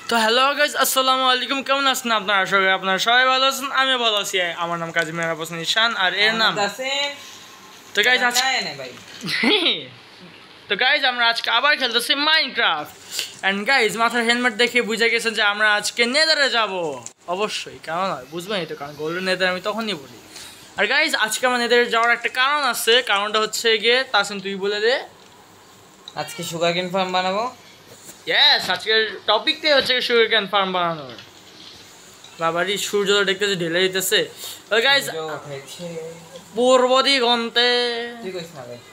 তো hello guys, আসসালামু আলাইকুম। কেমন আছেন আপনারা? আশা করি আপনারা সবাই ভালো আছেন। আমি ভালো আছি। আমার নাম কাজী মেহরাব হোসেন ঈশান আর এর নাম তো গাইস তো গাইস আমরা আজকে আবার খেলতেছি মাইনক্রাফট। এন্ড গাইস মাথার হেলমেট দেখে বুঝে গেছেন যে আমরা আজকে নেদারে যাব। অবশ্যই, কেন নয়, বুঝবেনই তো, কারণ গোল্ডেন নেদার আমি তখনই বলি। আর গাইস আজকে আমার নেদারে যাওয়ার একটা কারণ আছে। কারণটা হচ্ছে গিয়ে তাসিন তুই বলে দে। আজকে সুগারকেন ফার্ম বানাবো। ইয়েস, আজকের টপিকটাই হচ্ছে সুগারকেন ফার্ম বানানোর। বাবারি সূর্য দেখতেছে ঢেলে দিতেছে। তো গাইস পূর্ব দিগন্তে,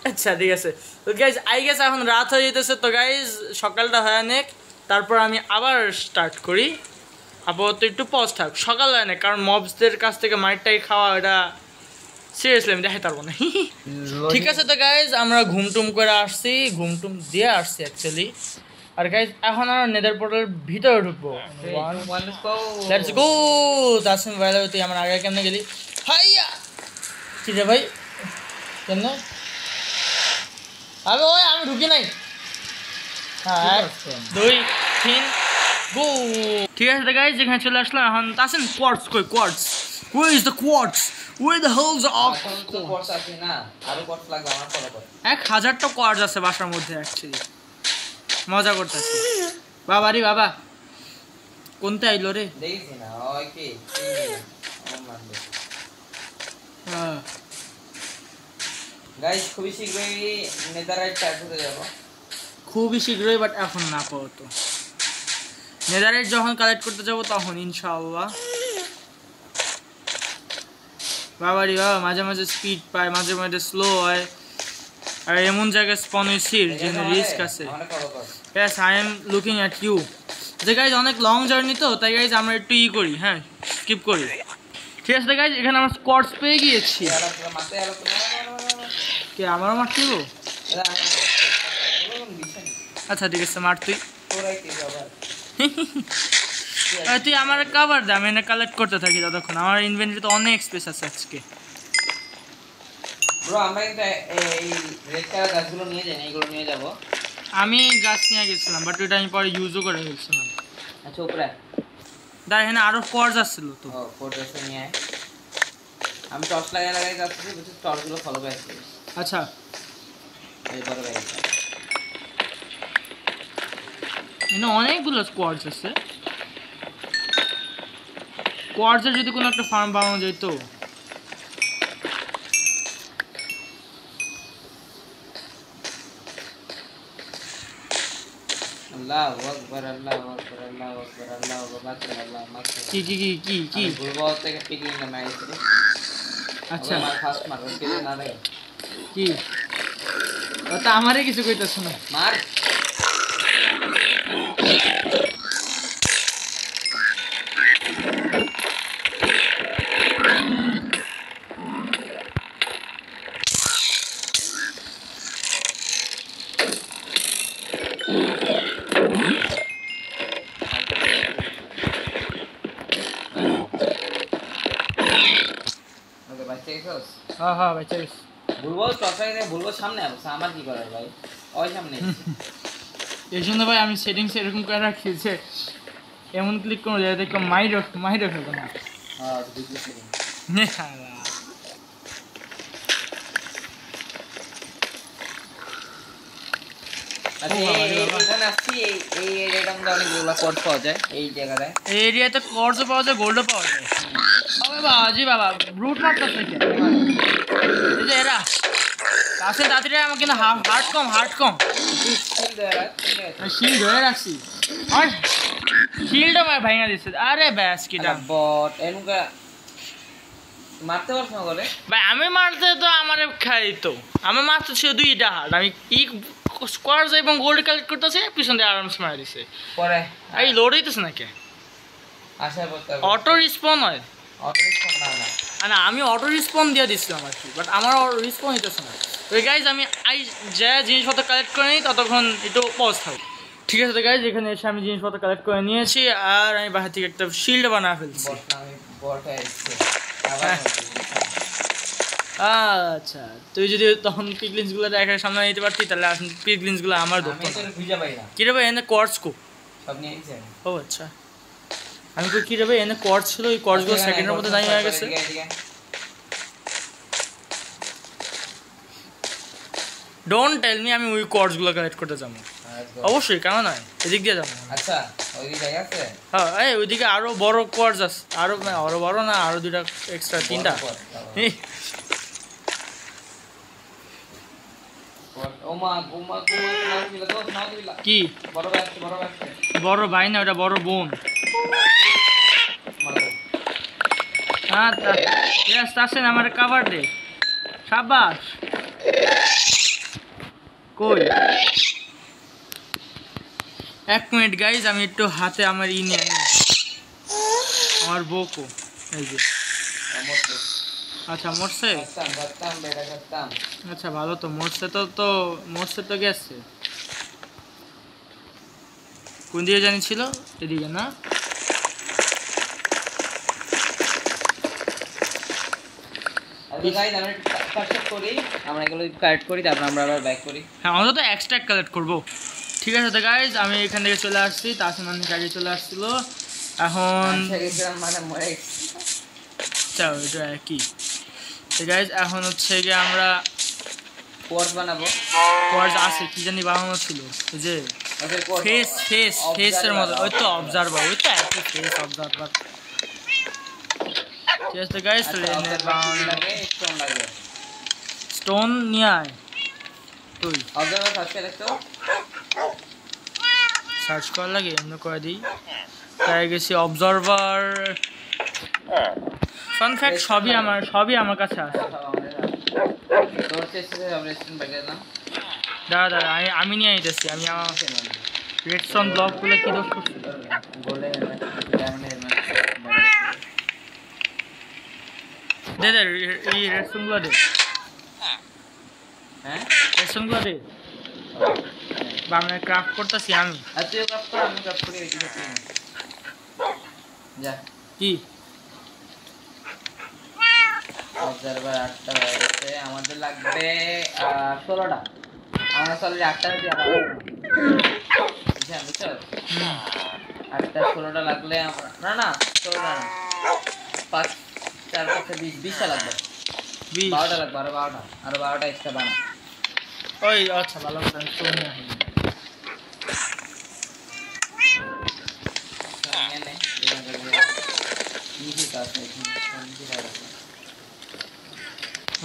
আচ্ছা ঠিক আছে। তো গাইস আই গেস এখন রাত হয়ে যেতেছে। তো গাইস সকালটা হয় অনেক, তারপর আমি আবার স্টার্ট করি। আপাতত একটু পজ থাক, সকাল হয় না, কারণ মবসদের কাছ থেকে মাইরটাই খাওয়া এটা সিরিয়াসলি আমি দেখাতে পারবো না। ঠিক আছে। তো গাইস আমরা ঘুমটুম করে আসছি, ঘুমটুম দিয়ে আসছি অ্যাকচুয়ালি। আর গাইস এখন আমরা নেদার পোর্টালের ভিতরে ঢুকবো। Let's go. তাসিম ভাই তুই আমার আগে কেমনে গেলি? হাইয়া কি রে ভাই, কেমনে? আমি ঢুকি নাই। হ্যাঁ 2 3 গো। ঠিক আছে গাইস, যেখানে চলে আসলাম এখন। তাসিম কোয়ার্টস কই? Quartz where is the quartz? where the hells of quartz আছে না? আরো কোয়ার্টস লাগবে আমার পরে। 1000টা কোয়ার্টস আছে বাসার মধ্যে অ্যাকচুয়ালি। মজা করতেছি। বাবারি বাবা কোনটা আইলো রে? দেখিস না ওই কি গাইস খুবই শীঘ্রই নেদাররাইট টাইপে যাব। খুবই শীঘ্রই, বাট এখন না আপাতত। নেদাররাইট যখন কালেক্ট করতে যাব তখন ইনশাআল্লাহ। বাবারি বাবা মাঝে মাঝে স্পিড পায়, মাঝে মাঝে স্লো হয়, আর এমন জায়গায় স্পন হয়েছি যেখানে রিস্ক আছে। Yes, I am looking at you. যে গাইজ অনেক লং জার্নি তো, তাই গাইজ আমরা একটু করি, হ্যাঁ স্কিপ করি। ঠিক আছে গাইজ, এখানে আমরা স্কোয়াডস পেয়ে গিয়েছি। কে আমারও মারতে দেবো? আচ্ছা ঠিক আছে, মার তুই। তুই আমার কাভার দে, আমি এনে কালেক্ট করতে থাকি ততক্ষণ। আমার ইনভেন্টরিতে অনেক স্পেস আছে আজকে। ব্রো আমরা কিন্তু এই রেড কালার গাছগুলো নিয়ে যাই না, এগুলো নিয়ে যাব। আমি গাছ নিয়ে গেছিলাম, বাট ওটা আমি পরে ইউজও করে ফেলছিলাম। আচ্ছা উপরে দাঁড়া, এখানে আরো কোয়ার্টস আসছিল তো। ও কোয়ার্টস নিয়ে আয়। আমি টর্চ লাগাই যাচ্ছি, বুঝছিস? টর্চগুলো ফলো করে আসছি। আচ্ছা এইবারে বাইরে এখানে অনেকগুলো স্কোয়াডস আছে। কোয়ার্টসের যদি কোনো একটা ফার্ম বানানো যেত। আল্লাহু আকবার, আল্লাহু আকবার, আল্লাহু আকবার, আল্লাহু আকবার, আল্লাহু আকবার। কি কি কি কি কি ভুলবো থেকে পিকলিং না মাইছে। আচ্ছা আমার ফার্স্ট মার ওকে না রে। কি ওটা আমারে কিছু কইতাছ না? মার। হ্যাঁ হ্যাঁ ভাই চল। ভুলবো টর্চারে ভুলবো সামনে আছে, আমার কি করার ভাই? ওই সামনে এই জন্য ভাই আমি সেটিংস এরকম করে রাখি যে এমন ক্লিক করো যে দেখো মাইর ফেলবো না। হ্যাঁ বুঝতেছি। আচ্ছা এইখানে আসছি, এই এরিয়াটা মধ্যে অনেকগুলো কোড পাওয়া যায়। এই জায়গাটায় এই এরিয়াতে কোয়ার্টসও পাওয়া যায়, গোল্ডও পাওয়া যায়। আরে বাবাজি বাবা, ব্রুট মারতেছে কে? এই যে এরা কাছে তাড়াতাড়ি আমাকে কিন্তু হার্ট কম। শিল্ড ধরে রাখছি, আর শিল্ড আমার ভাঙা দিচ্ছে। আরে ব্যাস কিটা বট এনুকা মারতে পারছ না করে ভাই? আমি মারতে তো আমারে খাই তো। আমি মারতে ছিল 2টা হার্ট। আমি স্কোয়াডস এবং গোল্ড কালেক্ট করতেছি, পিছন দিয়ে আরামসে মারা দিছে। পরে এই লোড হইতেছে না কে? আশা করতে অটো রিসপন হয়। অটো রিসপন্ড না না আমি অটো রিসপন দিয়ে দিচ্ছিলাম আর কি, বাট আমার রিসপন হইতেছে না। তো গাইজ আমি যা জিনিসপত্র কালেক্ট করে নিই ততক্ষণ একটু পজ থাকবে। ঠিক আছে তো গাইজ, এখানে এসে আমি জিনিসপত্র কালেক্ট করে নিয়েছি, আর আমি বাহির থেকে একটা শিল্ড বানিয়ে ফেলছি। আচ্ছা তুই যদি তখন পিগলিন্সগুলো দেখার সামনে নিতে পারতি, তাহলে পিগলিন্সগুলো আমার ধরতো। খুঁজে পাই না। কি রে ভাই, এনে কোয়ার্টস কো? সব নিয়ে নিছেন? ও আচ্ছা, আমি কই কি রে ভাই, এনে কর্ড ছিল, ওই কর্ডগুলো সেকেন্ডের মধ্যে দাঁড়িয়ে হয়ে গেছে। ডোন্ট টেল মি আমি ওই কর্ডসগুলো কালেক্ট করতে যাবো। অবশ্যই, কেন নয়, এদিক দিয়ে যাবো। আচ্ছা, ওইদিকে জায়গা আছে? হ্যাঁ, এই ওইদিকে আরো বড় কোয়ার্টস আছে, আরো বড় না, আরো দুইটা এক্সট্রা, তিনটা। কি বড় ভাই না, ওটা বড় বোন। হ্যাঁ, আসেন আমার কাভার দে, সাবাস। কই, এক মিনিট গাইজ, আমি একটু হাতে আমার নিয়ে আনি, আমার বউকো। এই যে, আচ্ছা মরছে, আচ্ছা ভালো তো, মরছে তো গেছে। কোন দিকে জানি ছিল, এদিকে না? হ্যাঁ, অন্তত এক্সট্রাক্ট কালেক্ট করবো। ঠিক আছে তো গাইজ, আমি এখান থেকে চলে আসছি, তাসমান গাড়ি চলে আসছিল। এখন এটা একই গাইজ, এখন হচ্ছে গিয়ে আমরা কোয়ার্স বানাবো। কোয়ার্স আছে, কি জানি বানানো ছিল, ওই যে ফেসের মতো, ওই তো অবজারভার, ওই তো একই ফেস অবজারভার। ঠিক আছে গাইজ, স্টোন নিয়ে আয় তুই। সার্চ করার লাগে, এমনি করে দিই। তাই গেছি অবজারভার, ফান ফ্যাক্ট সবই আমার কাছে আছে। দাঁড়া, আমি নিয়ে আইতেছি। আমি আমার রেডস্টোন ব্লকগুলো কি দোষ করছি? দে এই রেডস্টোনগুলো দে। হ্যাঁ, রেডস্টোনগুলো দে, বা আমি ক্রাফট করতেছি। আমি তুইও ক্রাফট কর, আমি ক্রাফট করি। যা কি অবজারভার 8টা হয়ে গেছে, আমাদের লাগবে 16টা। আমরা চলে 8টা দিয়ে আলাদা বুঝছেন, বুঝছো? 8টা 16টা লাগলে না না 16টা না, 5 4 5 20টা লাগবে। 12টা লাগবে, আরো 12টা এক্সট্রা বানা। ওই আচ্ছা, ভালো কথা, স্টোন নিয়ে আসি।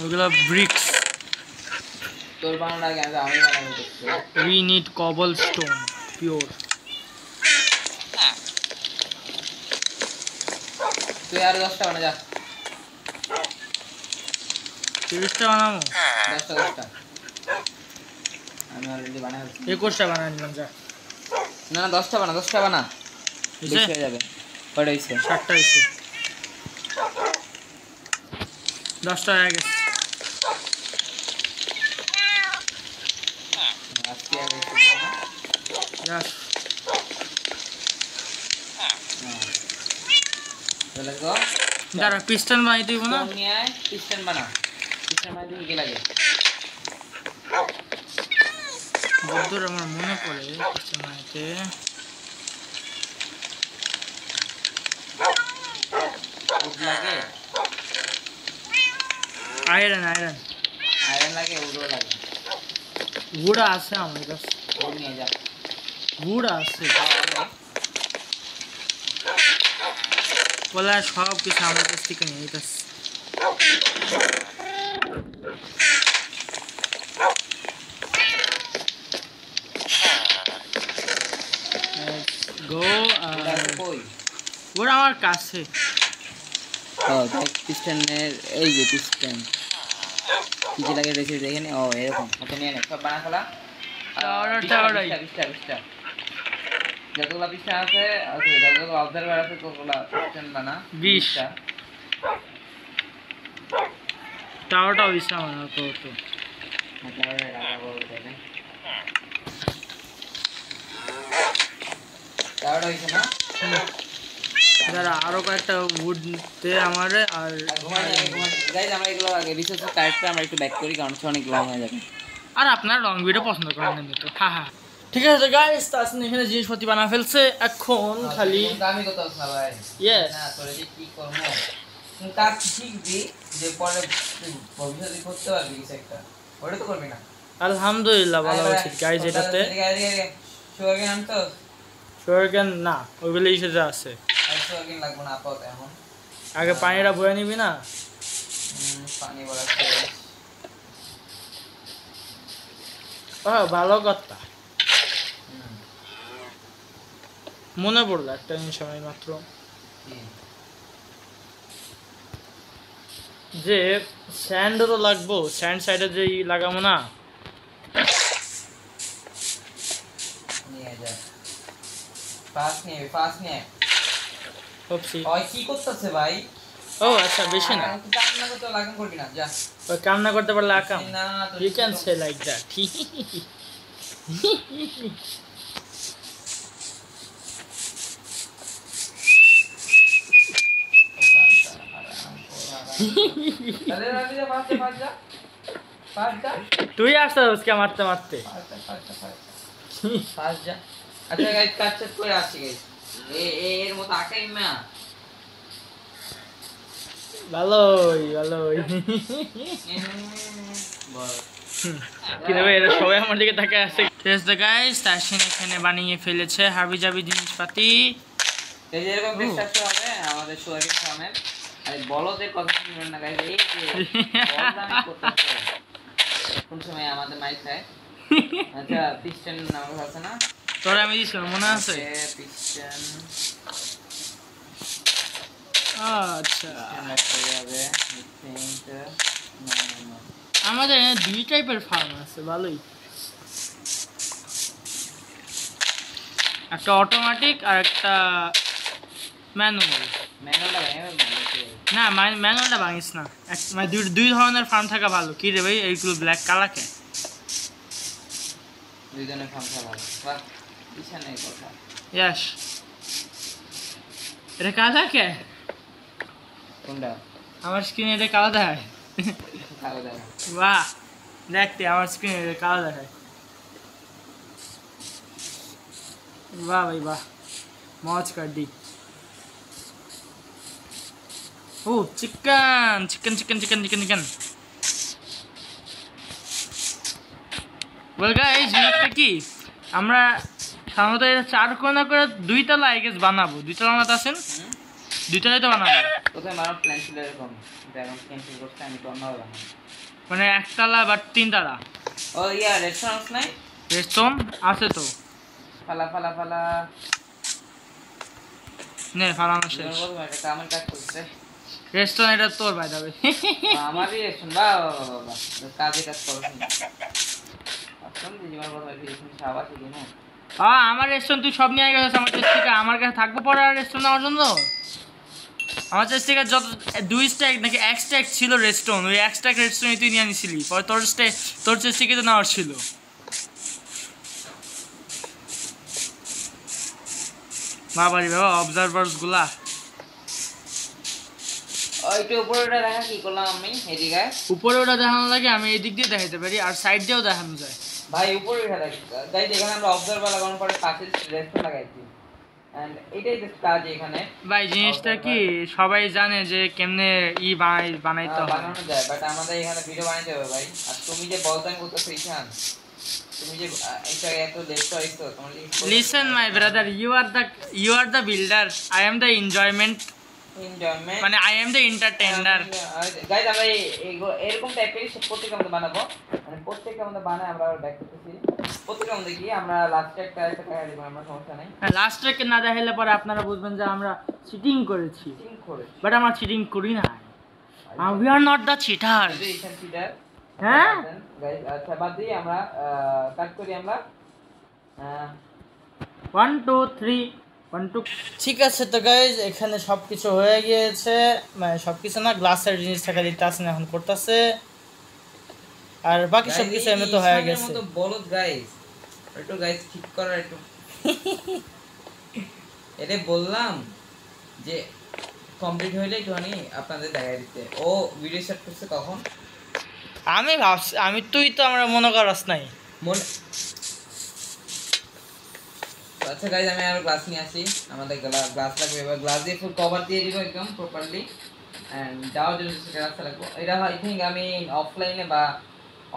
ওগুলো ব্রিক্স, তোর বানানোর আগে আমি বানাবো। we need cobblestone pure। তুই আর 10টা বানা, যা 30টা বানাবো। 10টা আমি অলরেডি বানাই ফেলছি। 21টা বানাই নিলাম, যা। না 10টা বানা, 10টা বানা, বেশি হয়ে যাবে। কয়টা হইছে? 7টা হইছে, 10টা হয়ে গেছে। আজকে আর Yes. চলে গো, দাঁড়া, পিস্টন বানাই দিব না? নিয়ে আয়, পিস্টন বানা। পিস্টন বানাতে কি লাগে? বন্ধুর আমার মনে পড়ে পিস্টন বানাইতে লাগে আয়রন লাগে, উড়ো লাগে। গুড়া আছে আমার কাছে, নিয়ে যা। গুড়া আছে বলে, সব কিছু আমার কাছ থেকে নিয়ে যেতেছে। গুড়া আমার কাছে। পিস্টনের এই যে পিস্টন কি কি লাগে রেসিপি দেখে নে। ও এরকম ওকে নিয়ে নে, সব বানা ফেলা। 20টা যতগুলো পিস্টন আছে, যতগুলো অবজারভার আছে, ততগুলো পিস্টন বানা। 20টা টাওয়ারটা হইছে আমার তো টাওয়ারটা হইছে না? যারা আরো কয়েকটা উড দে আমারে। আর গাইস, আমরা এগুলো আগে রিসোর্স কালেক্ট করে আমরা একটু ব্যাক করি, কারণ অনেক লং হয়ে যাবে। আর আপনার লং ভিডিও পছন্দ করেন না তো, হ্যাঁ। ঠিক আছে গাইস, তাসনি এখানে জিনিসপত্র বানা ফেলছে, এখন খালি আমি কত সবাই ইয়েস না তোরে যে কি করব কাজ শিখবি যে পরে ভবিষ্যতে করতে পারবি কিছু একটা, ওটা তো করবি না। আলহামদুলিল্লাহ ভালো আছে গাইস। এটাতে সুগারকেন আনতো? সুগারকেন না, ওইগুলোই সেটা আছে। আর সুগারকেন লাগবে না আপাতত এখন। আগে পানিটা বয়ে নিবি না? পানি বলাচ্ছে ভালো কথা। মনে পড়লো একটা জিনিস আমি মাত্র, যে স্যান্ডও তো লাগবো, স্যান্ড সাইডে যে লাগাবো না। নিয়ে যা ফাস্ট নিয়ে ভাবছি ওই কি করতেছে ভাই? ও আচ্ছা, বেশি না, কান্না করতে লাগাম করবি না, যা ওই কান্না করতে পারলে আকাম। না you can say like that. তুই আসতে ওকে মারতে মারতে। আচ্ছা গাইস, কাজ শেষ করে আসছি গাইস। এর মতো আকাই না ভালোই ভালোই। কি দেবে, এরা সবাই আমার দিকে তাকে আসছে। ঠিক আছে গাইস, তাসিন এখানে বানিয়ে ফেলেছে হাবি জাবি জিনিসপাতি। এই যে এরকম ডিসট্রাকশন হবে আমাদের সোয়াগের সামনে। আর বলদের কথা শুনবেন না গাইস, এই যে বলদানি করতেছে কোন সময় আমাদের মাইক খায়। আচ্ছা পিস্টন নাম আছে না তোরা, আমি দিছিলাম মনে আছে? পিস্টন আচ্ছা, হবে আমাদের এখানে দুই টাইপের ফার্ম আছে, ভালোই। একটা অটোমেটিক আর একটা ম্যানুয়াল। না ম্যানুয়ালটা ভাঙিস না, মানে দুই ধরনের ফার্ম থাকা ভালো। কি রে ভাই, এইগুলো ব্ল্যাক কালাকে দুই ধরনের ফার্ম থাকা ভালো। বাহ, বিছানা এই কথা। ইয়েস, এটা কালা কে? কোনটা? আমার স্ক্রিনে এটা কালা দেখায়। ভালো দেখা। বাহ, দেখতে আমার স্ক্রিনে এটা কালা দেখায়। वाह भाई वाह, मौज कर दी। ओ chicken chicken chicken chicken chicken chicken. Well guys, জিনিসটা কি, আমরা সাধারণত এটা 4 কোণা করে 2 তলা আই গেস বানাবো। 2 তলা বানাতে আছেন? 2 তলাই তো বানাবো। কোথায় মারা প্ল্যান ছিল এরকম, ড্রাগন ক্যান্সেল করতে আমি তো অন্য বানাবো, মানে 1 তলা বা 3 তলা। ও ইয়া রেস্টুরেন্ট নাই? রেস্টুরেন্ট আছে তো। ফালা ফালা ফালা নে ফালানো শেষ। এটা কামের কাজ করছে। রেস্টুরেন্ট এটা তোর ভাই দাবে। আমারই রেস্টুরেন্ট, বাহ কাজে কাজ করছ না। আসলে জীবন বড় হয়ে গেছে, সাবাস দিন না। আমার রেস্টুরেন্ট তুই সব নিয়ে গেছিস, আমার চেষ্টা থেকে আমার কাছে থাকবো পরে আর রেস্টুরেন্ট আমার জন্য। আমার চেষ্টা থেকে যত 2 স্ট্যাক নাকি 1 স্ট্যাক ছিল রেস্টুরেন্ট, ওই 1 স্ট্যাক রেস্টুরেন্ট তুই নিয়ে নিছিলি, পরে তোর চেষ্টা থেকে তো নেওয়ার ছিল। বাবারি বাবা, অবজারভার্স গুলা ওইটা উপরেটা দেখা কি করলাম আমি এদিকে। উপরে ওটা দেখানো লাগে, আমি এই দিক দিয়ে দেখাইতে পারি, আর সাইড দিয়েও দেখানো যায়। ভাই উপরে দেখা দেখ গাইস, এখানে আমরা অবজারভার লাগানোর পরে পাশে রেস্টুরেন্ট লাগাইছি, এন্ড এটাই তো কাজ এখানে। ভাই জিনিসটা কি সবাই জানে যে কেমনে বানাইতে হয়, বানানো যায়, বাট আমাদের এখানে ভিডিও বানাইতে হবে ভাই। আর তুমি যে বলতাম করতেছো ইশান, তুমি যে এটা এত লেট হইছো, তোমার listen my brother, you are the builder, I am the enjoyment, মানে I am the entertainer. Guys আমরা এরকম টাইপের প্রত্যেকটা আমরা বানাবো, মানে প্রত্যেকটা আমরা বানাই, আমরা ব্যাক করতেছি প্রত্যেকটা আমরা কি আমরা লাস্টে একটা দিব, আমরা সমস্যা নাই। লাস্টে না দেখাইলে পরে আপনারা বুঝবেন যে আমরা চিটিং করেছি, বাট আমরা চিটিং করি না। We are not the cheater. হ্যাঁ গাইস, আচ্ছা বাদ দিই, আমরা কাট করি আমরা 1 2 3 1 2। ঠিক আছে তো গাইজ, এখানে সবকিছু হয়ে গিয়েছে, মানে সবকিছু না, গ্লাসের জিনিসটা খালি টাসন এখন করতেছে, আর বাকি সবকিছু এমনি তো হয়ে গেছে। মতো বলদ গাইস, একটু গাইস ঠিক করার একটু এরে বললাম যে কমপ্লিট হইলে একটুখানি আপনাদের দেখাই দিতে। ও ভিডিও স্টার্ট করছে কখন? আমি ভাবছি, তুই তো আমরা মনে করাস নাই। আচ্ছা গাইজ আমি আর গ্লাস নিয়ে আসি আমাদের গ্লাস লাগবে এবার গ্লাস দিয়ে ফুল কভার দিয়ে দিব একদম প্রপারলি এন্ড যাওয়ার জন্য সেটা রাস্তা রাখবো এটা আই থিঙ্ক আমি অফলাইনে বা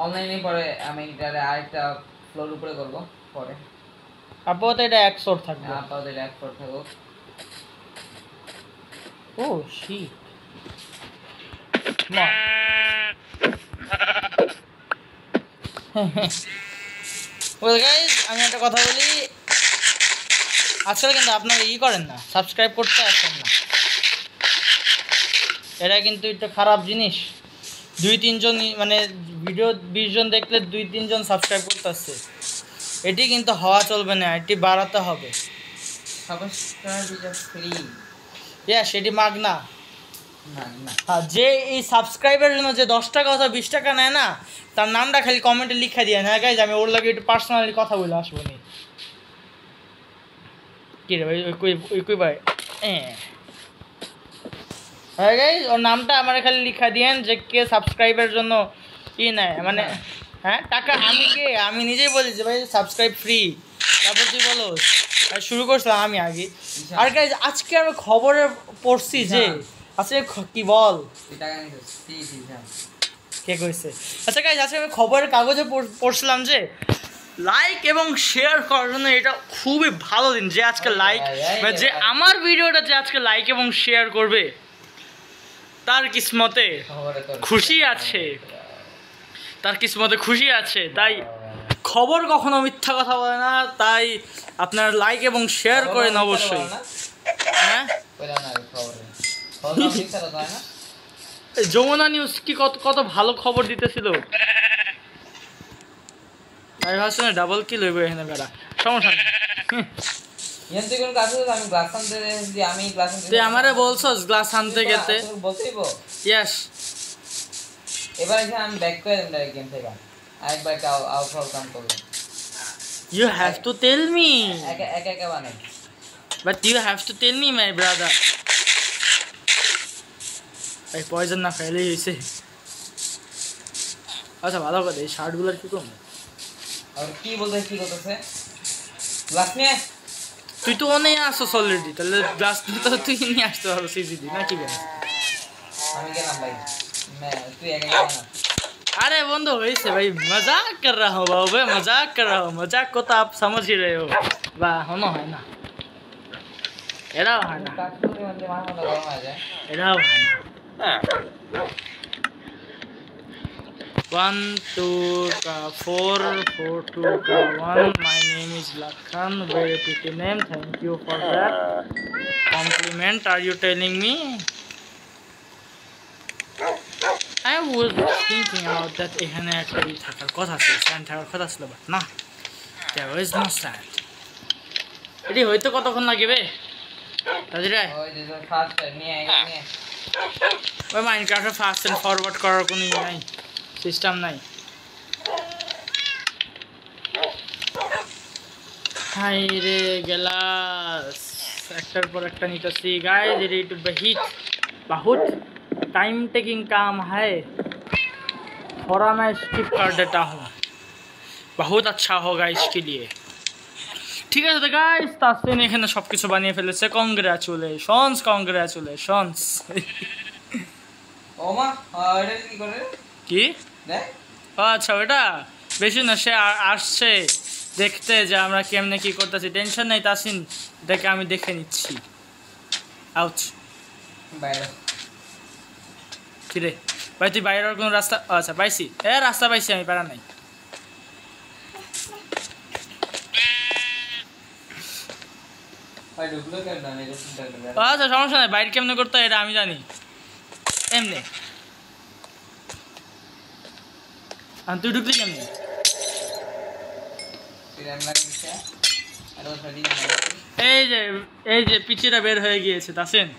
অনলাইনে পরে আমি এটা আরেকটা ফ্লোর উপরে করব পরে আপাতত এটা এক ফ্লোর থাকবে আপাতত এটা এক ফ্লোর থাকবে ও শিট মা ওয়েল গাইস আমি একটা কথা বলি আজকাল কিন্তু আপনারা করেন না সাবস্ক্রাইব করতে আসেন না এটা কিন্তু একটা খারাপ জিনিস 2-3 জন মানে ভিডিও 20 জন দেখলে 2-3 জন সাবস্ক্রাইব করতে আসছে এটি কিন্তু হওয়া চলবে না এটি বাড়াতে হবে সাবস্ক্রাইব ইজ ফ্রি সেটি মাগনা না হ্যাঁ যে এই সাবস্ক্রাইবের জন্য যে 10 টাকা অথবা 20 টাকা নেয় না তার নামটা খালি কমেন্টে লিখে দিয়ে হ্যাঁ গাইজ আমি ওর লাগে একটু পার্সোনালি কথা বলে আসবো নি কি রে ভাই ওই ভাই হ্যাঁ গাইজ ওর নামটা আমার খালি লিখা দিয়েন যে কে সাবস্ক্রাইবের জন্য কি নেয় মানে হ্যাঁ টাকা আমি নিজেই বলি যে ভাই সাবস্ক্রাইব ফ্রি তারপর তুই বলো আর শুরু করছিলাম আমি আগে আর গাইজ আজকে আমি খবরে পড়ছি যে আচ্ছা কি বল কে কইছে আচ্ছা গাইজ আজকে আমি খবরের কাগজে পড়ছিলাম যে লাইক এবং শেয়ার করার জন্য এটা খুবই ভালো দিন যে আজকে লাইক যে আমার ভিডিওটা যে আজকে লাইক এবং শেয়ার করবে তার কিসমতে খুশি আছে তাই খবর কখনো মিথ্যা কথা বলে না তাই আপনার লাইক এবং শেয়ার করেন অবশ্যই হ্যাঁ যমুনা নিউজ কি কত ভালো খবর দিতেছিল আমি ভাবছি না ডাবল কিল হইব এখানে বেড়া সমস্যা নেই তুই আমারে বলছস গ্লাস আনতে গেতে ইয়েস এবার আমি ব্যাক করে দেব গেম থেকে আরেকবার আউট কাম করব you have to tell me একা বানাই but you have to tell me my brother এই পয়জন না ফেলেই হইছে আচ্ছা ভালো করে এই শার্টগুলোর কি কম আর কি বলতেছে গ্লাস নিয়ে তুই তো অনেক আসছ অলরেডি তাহলে গ্লাস তো তুই নিয়ে আসতে পারো সিজিডি নাকি কেন আমি গেলাম ভাই তুই একা না अरे बंधु वैसे भाई मजाक कर रहा हूँ बाबू भाई मजाक को तो आप समझ ही रहे हो वाह होना है ना एरा है ना एरा है ना 1 2 का 4 4 2 का 1 my name is Lakhan very pretty name thank you for that compliment are you telling me I was thinking about that এখানে একটা থাকার কথা ছিল স্ট্যান্ড থাকার কথা ছিল বাট না there is no stand এটি হয়তো কতক্ষণ লাগবে তাজরে ওই যে ফাস্ট নিয়ে ওই মাইনক্রাফটে ফাস্ট এন্ড ফরওয়ার্ড করার কোনো নাই সিস্টেম নাই হাই রে গ্লাস একটার পর একটা নিতেছি গাইস এটা একটু बहुत टाइम टेकिंग काम है थोड़ा मैं स्किप कर देता हूँ बहुत अच्छा होगा इसके लिए ঠিক আছে তো গাইস তাসফিন এখানে সবকিছু বানিয়ে ফেলেছে কংগ্রাচুলেশনস ওমা এটা কি করে কি দেখ আচ্ছা ওটা বেশি না সে আসছে দেখতে যে আমরা কেমনে কি করতেছি টেনশন নেই তাসিন দেখে আমি দেখে নিচ্ছি আউট বাইরে কি রে ভাই তুই বাইরের কোনো রাস্তা আচ্ছা পাইছি রাস্তা পাইছি আমি পারা নাই আচ্ছা সমস্যা নাই বাইরে কেমনে করতে হয় এটা আমি জানি এমনি তুই ঢুকলি কেমনি এই যে পিচিটা বের হয়ে গিয়েছে তাসিন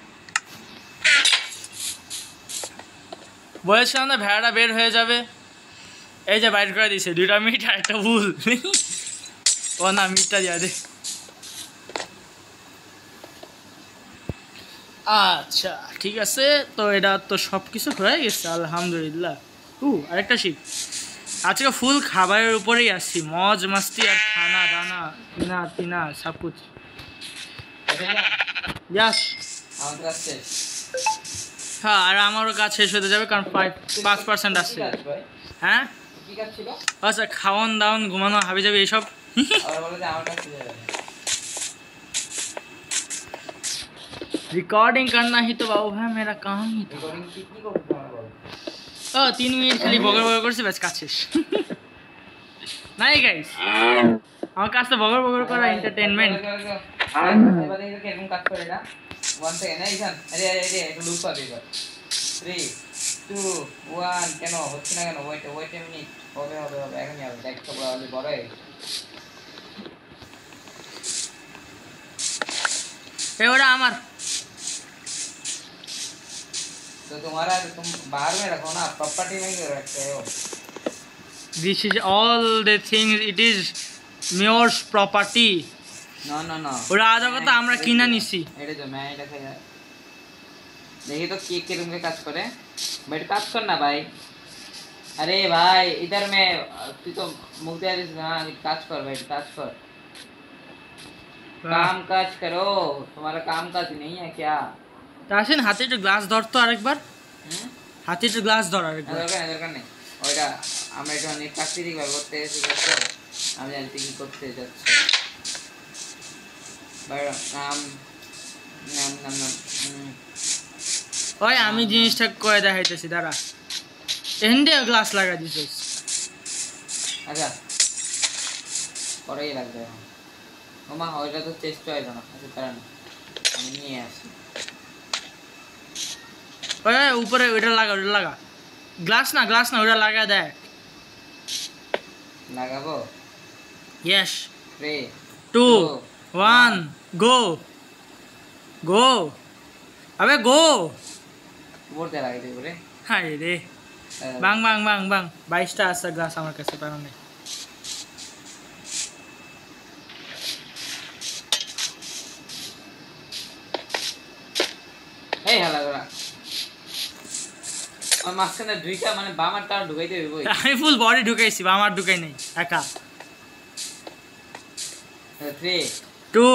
বলেছিলাম না ভেড়াটা বের হয়ে যাবে এই যে বাইর করে দিয়েছে 2টা মিট আর একটা ভুল ও না মিটটা দিয়া দে আচ্ছা ঠিক আছে তো এটা তো সব কিছু হয়ে গেছে আলহামদুলিল্লাহ আরেকটা শিখ আজকে ফুল খাবারের উপরেই আসছি মজ মাস্তি আর খানা দানা तीना सब कुछ यस আমাদের কাছে হ্যাঁ আর আমারও কাজ শেষ হতে যাবে কারণ 5% আসছে হ্যাঁ কি কাজ ছিল আচ্ছা খাওয়ান দাওয়ান ঘুমানো হাবি যাবে এইসব আবার বলে যে আমার কাছে যাবে रिकॉर्डिंग करना ही तो बाबू है मेरा काम ही तो রেকর্ডিং কি করতে আমার বল 3 মিনিট খালি বগর বগর করছি ব্যাস কাজ শেষ নাই গাইস আমার কাছে বগর বগর করা এন্টারটেইনমেন্ট এবার দেখি কেমন কাজ করে এটা 1 সেকেন্ড এই জান আরে আরে একটু লুপ করে দিবা 3 2 1 কেন হচ্ছে না কেন ওয়েট এ মিনিট হবে এখনই হবে দেখ তো বড় হয়ে ए ওটা আমার तो तुम्हारा तुम बाहर में रखो ना प्रॉपर्टी में क्यों रखते हो this is all the things it is yours property ना ওটা আদা কথা আমরা কিনা নিছি এটা তো मैं এটা খাই देखिए तो केक के रूम के काज करे बैठ काज करना भाई अरे भाई इधर में तू तो मुख दे हां काज कर बैठ काज कर काम काज करो तुम्हारा काम काज नहीं है क्या তাসিন হাতে একটু গ্লাস ধর তো আরেকবার হাতে একটু গ্লাস ধর আরেকবার দরকার নেই ওইটা আমরা এটা অনেক প্রাকৃতিক ভাবে করতে এসেছি তো আমি জানি কি করতে যাচ্ছি বাইরে নাম ওই আমি জিনিসটা কয়ে দেখাইতেছি দাঁড়া এন্ডে গ্লাস লাগা দিছিস আচ্ছা পরেই লাগবে ওমা ওইটা তো চেষ্টা হয় না আচ্ছা কারণ আমি নিয়ে আসি ওই উপরে ওইটা লাগা গ্লাস না ওইটা লাগা দেখ লাগাবো यस 3 2 1 गो अबे गो বলতে লাগে তুই বলে হাই রে বাং 22টা আছে গ্লাস আমার কাছে পারো না এই হালা করা আর মাঝখানে দুইটা মানে বামারটা ঢুকাইতে হইব আমি ফুল বডি ঢুকাইছি আমার ঢুকাই নাই একা 3 2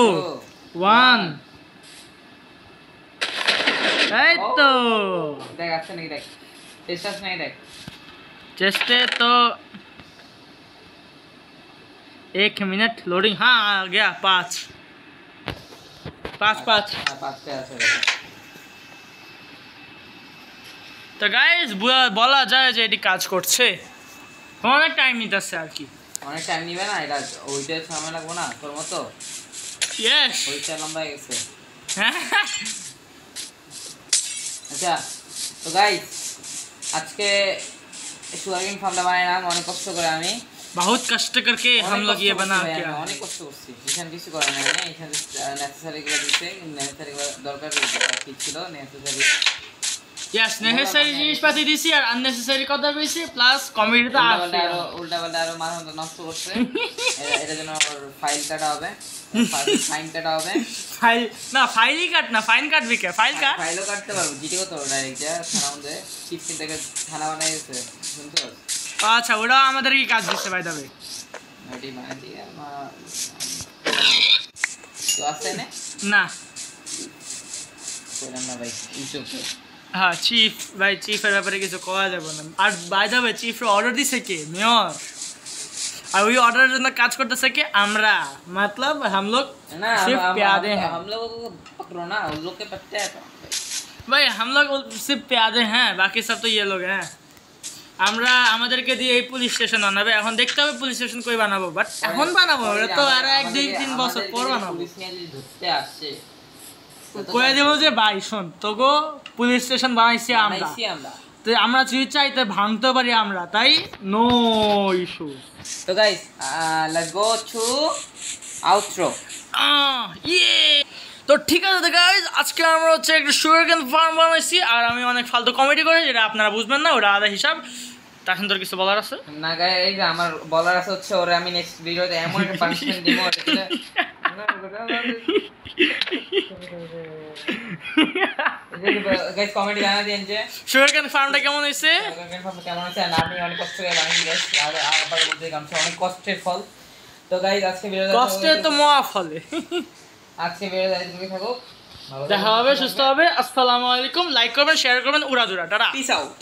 1 এই তো দেখ আছে নাকি দেখ চেষ্টা আছে নাকি দেখ चेस्टे तो 1 मिनट लोडिंग हाँ आ गया 5 পাঁচটা আছে তো গাইস বলা যায় যে এটি কাজ করছে অনেক টাইম নিতেছে আর কি অনেক টাইম নিবে না এটা ওইটা সময় লাগবে না তোর মতো ইয়েস ওইটা লম্বা হয়ে গেছে अच्छा तो गाइस আজকে সুগারকেন ফার্মটা বানাইলাম অনেক কষ্ট করে আমি बहुत कष्ट करके हम लोग ये बना के অনেক কষ্ট করছি এখানে কিছু করা নাই না এখানে নেসেসারি গুলো দিতে নেসেসারি দরকার কি ছিল নেসেসারি यस नेसेसरी জিনিসপাতি দিছি আর আননেসেসারি কথা কইছি প্লাস কমেডিতে আছে উল্টাপাল্টা আরো মাথা নষ্ট করছে এটা যেন ফাইল কাটা হবে ফাইন কাটা হবে ফাইল না ফাইলই কাট না ফাইন কাটবি কে ফাইল কাট ফাইলও কাটতে পারবো জিটিও তো ডাইরেক্ট যা থানা মধ্যে চিপসিন থেকে থানা বানাই গেছে শুনছো আচ্ছা ওটা আমাদের কি কাজ দিচ্ছে ভাই তবে ওটি বানাই দিয়ে তো আসছে না কইলাম না ভাই ইউটিউব হ্যাঁ চিফ ভাই চিফের ব্যাপারে কিছু করা যাবে না আর বাই দ্য ওয়ে চিফের অর্ডার দিছে কে মেয়র और वही ऑर्डर जो काज करते सके हमरा मतलब हम लोग सिर्फ प्यादे हैं हम लोगों को पकड़ो ना उन लोग के पत्ते हैं भाई हम लोग सिर्फ प्यादे हैं बाकी सब तो ये लोग हैं আমরা আমাদেরকে দিয়ে এই পুলিশ স্টেশন বানাবে এখন দেখতে হবে পুলিশ স্টেশন কই বানাবো বাট এখন বানাবো ওটা তো আর 1-2-3 বছর পর বানাবো পুলিশ নিয়ে যদি ধরতে আসে কয়ে দেবো যে ভাই শোন তোগো পুলিশ স্টেশন বানাইছি আমরা তো আমরা যদি চাইতে ভাঙতে পারি আমরা তাই নো ইস্যু তো guys let's go to outro ইয়ে তো ঠিক আছে তো গাইস আজকে আমরা হচ্ছে একটা সুগারকেন ফার্ম বানাইছি আর আমি অনেক ফালতু কমেডি করি যেটা আপনারা বুঝবেন না ওটা আলাদা হিসাব তখন তোর কিছু বলার আছে না গাইস আমার বলার আছে হচ্ছে ওরে আমি নেক্সট ভিডিওতে এমন একটা পানিশমেন্ট দিব গাইস কমেডি জানা দিন যে সুগারকেন ফার্মটা কেমন হইছে সুগারকেন ফার্ম কেমন হইছে আর আমি অনেক কষ্ট করে বানাইছি গাইস আর আবার বলতে গামছে অনেক কষ্টের ফল তো গাইস আজকে ভিডিও কষ্টে তো মহা ফলে। আজকে ভিডিও দেখতে থাকো, দেখা হবে, সুস্থ হবে। আসসালামু আলাইকুম। লাইক করবেন, শেয়ার করবেন, উড়াদুরা। Tata, piece out.